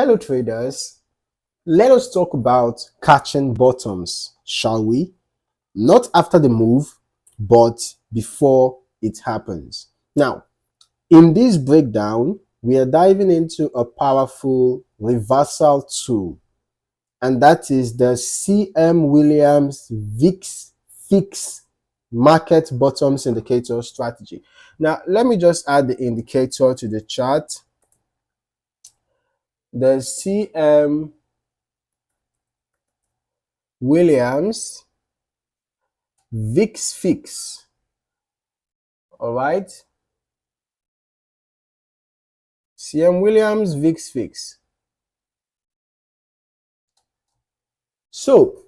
Hello traders, let us talk about catching bottoms, shall we? Not after the move, but before it happens. Now, in this breakdown, we are diving into a powerful reversal tool, and that is the CM Williams Vix Fix market bottoms indicator strategy. Now, let me just add the indicator to the chart. The CM Williams Vix Fix. All right. CM Williams Vix Fix. So,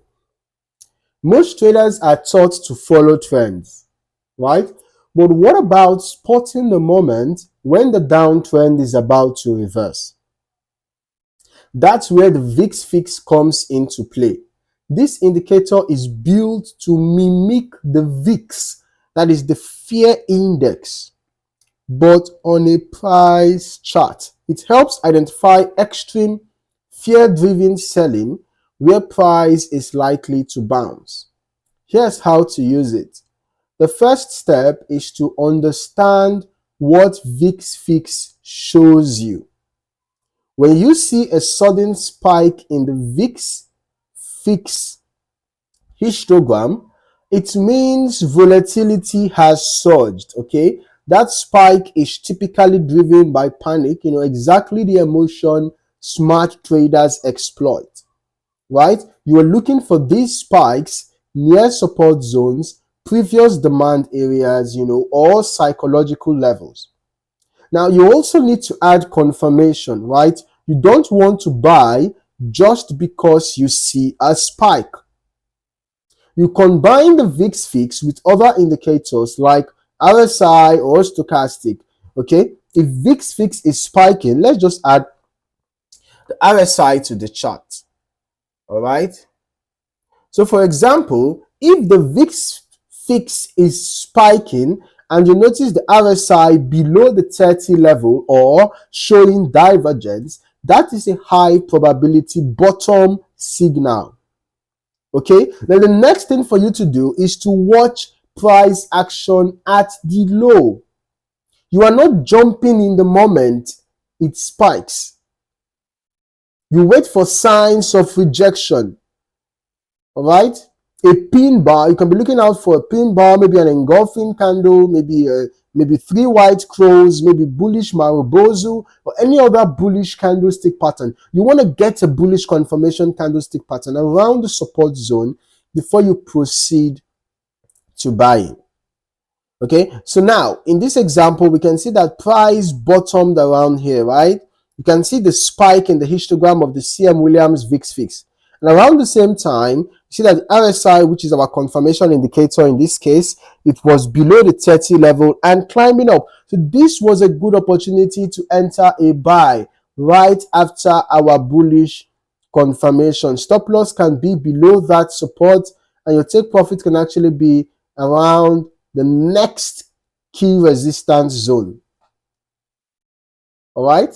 most traders are taught to follow trends, right? But what about spotting the moment when the downtrend is about to reverse? That's where the Vix Fix comes into play. This indicator is built to mimic the VIX, that is the fear index, but on a price chart. It helps identify extreme fear-driven selling where price is likely to bounce. Here's how to use it. The first step is to understand what Vix Fix shows you. When you see a sudden spike in the Vix Fix histogram, it means volatility has surged, okay? That spike is typically driven by panic, exactly the emotion smart traders exploit, right? You are looking for these spikes near support zones, previous demand areas, or psychological levels. Now, you also need to add confirmation, right? You don't want to buy just because you see a spike. You combine the Vix Fix with other indicators like RSI or Stochastic, okay? If Vix Fix is spiking, let's just add the RSI to the chart, all right? So for example, if the Vix Fix is spiking and you notice the RSI below the 30 level or showing divergence, that is a high probability bottom signal. Okay, then the next thing for you to do is to watch price action at the low. You are not jumping in the moment it spikes. You wait for signs of rejection. All right, a pin bar, you can be looking out for a pin bar, maybe an engulfing candle, maybe three white crows, maybe bullish Marubozu, or any other bullish candlestick pattern. You want to get a bullish confirmation candlestick pattern around the support zone before you proceed to buying. Okay, so now in this example, we can see that price bottomed around here, right? You can see the spike in the histogram of the CM Williams Vix Fix. And around the same time, you see that the RSI, which is our confirmation indicator in this case, it was below the 30 level and climbing up. So this was a good opportunity to enter a buy right after our bullish confirmation. Stop loss can be below that support, and your take profit can actually be around the next key resistance zone. All right?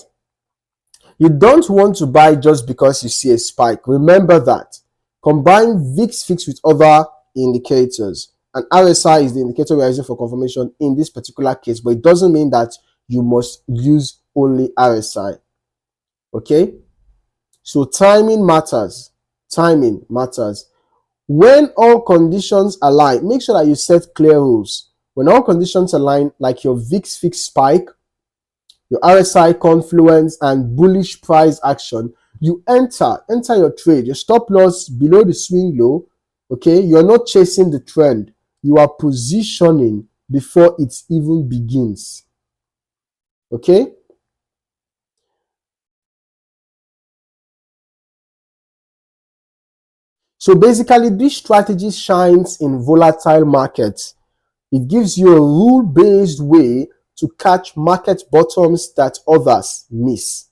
You don't want to buy just because you see a spike. Remember that. Combine Vix Fix with other indicators. And RSI is the indicator we are using for confirmation in this particular case, but it doesn't mean that you must use only RSI. Okay? So timing matters. Timing matters. When all conditions align, make sure that you set clear rules. When all conditions align, like your Vix Fix spike, your RSI confluence, and bullish price action, you enter your trade. Your stop loss below the swing low, okay? You're not chasing the trend. You are positioning before it even begins, okay? So basically, this strategy shines in volatile markets. It gives you a rule-based way to catch market bottoms that others miss.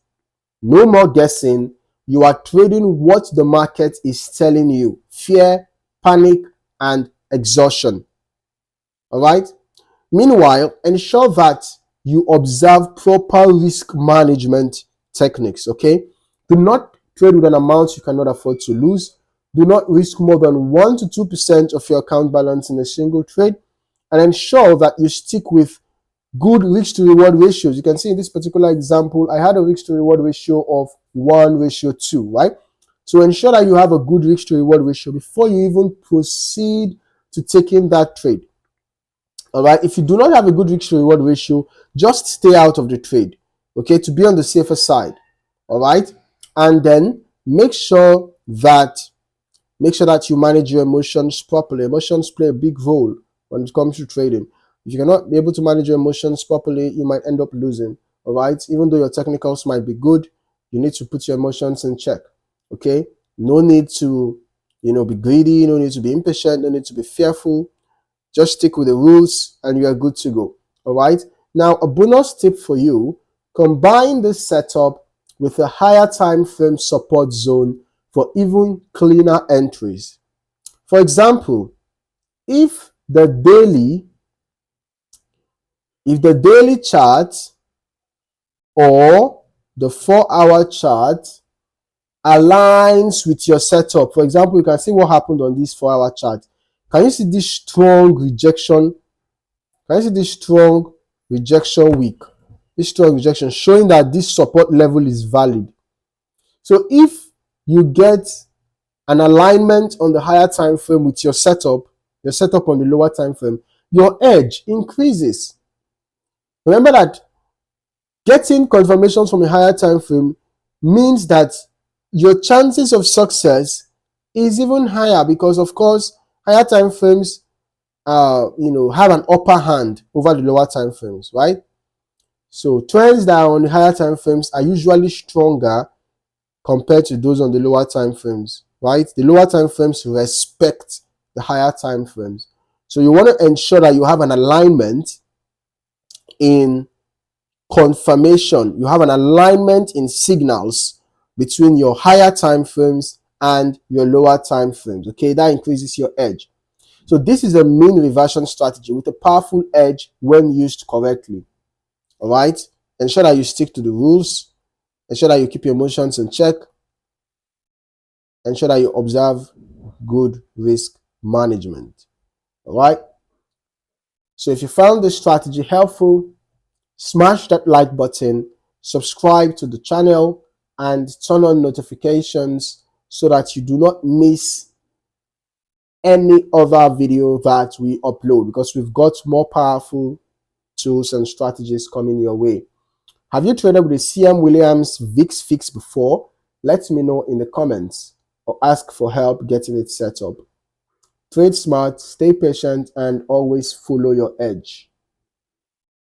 No more guessing. You are trading what the market is telling you. Fear, panic, and exhaustion. All right? Meanwhile, ensure that you observe proper risk management techniques, okay? Do not trade with an amount you cannot afford to lose. Do not risk more than 1 to 2% of your account balance in a single trade, and ensure that you stick with good risk to reward ratios. You can see in this particular example, I had a risk to reward ratio of 1:2, right? So ensure that you have a good risk to reward ratio before you even proceed to taking that trade. All right. If you do not have a good risk to reward ratio, just stay out of the trade. Okay. To be on the safer side. All right. And then make sure that you manage your emotions properly. Emotions play a big role when it comes to trading. If you're not able to manage your emotions properly, you might end up losing. All right. Even though your technicals might be good, you need to put your emotions in check. Okay. No need to, be greedy. No need to be impatient. No need to be fearful. Just stick with the rules and you are good to go. All right. Now, a bonus tip for you: combine this setup with a higher time frame support zone for even cleaner entries. For example, if the daily chart or the 4-hour chart aligns with your setup, for example, you can see what happened on this 4-hour chart. Can you see this strong rejection? Can you see this strong rejection week? This strong rejection showing that this support level is valid. So if you get an alignment on the higher time frame with your setup on the lower time frame, your edge increases. Remember that getting confirmations from a higher time frame means that your chances of success is even higher, because of course higher time frames have an upper hand over the lower time frames, right? So trends that are on the higher time frames are usually stronger compared to those on the lower time frames, right? The lower time frames respect the higher time frames. So you want to ensure that you have an alignment in confirmation. You have an alignment in signals between your higher time frames and your lower time frames. Okay, that increases your edge. So this is a mean reversion strategy with a powerful edge when used correctly. All right. Ensure that you stick to the rules. Ensure that you keep your emotions in check. Ensure that you observe good risk management. All right. So if you found this strategy helpful, smash that like button, subscribe to the channel, and turn on notifications so that you do not miss any other video that we upload, because we've got more powerful tools and strategies coming your way. Have you traded with the CM Williams Vix Fix before? Let me know in the comments or ask for help getting it set up. Trade smart, stay patient, and always follow your edge.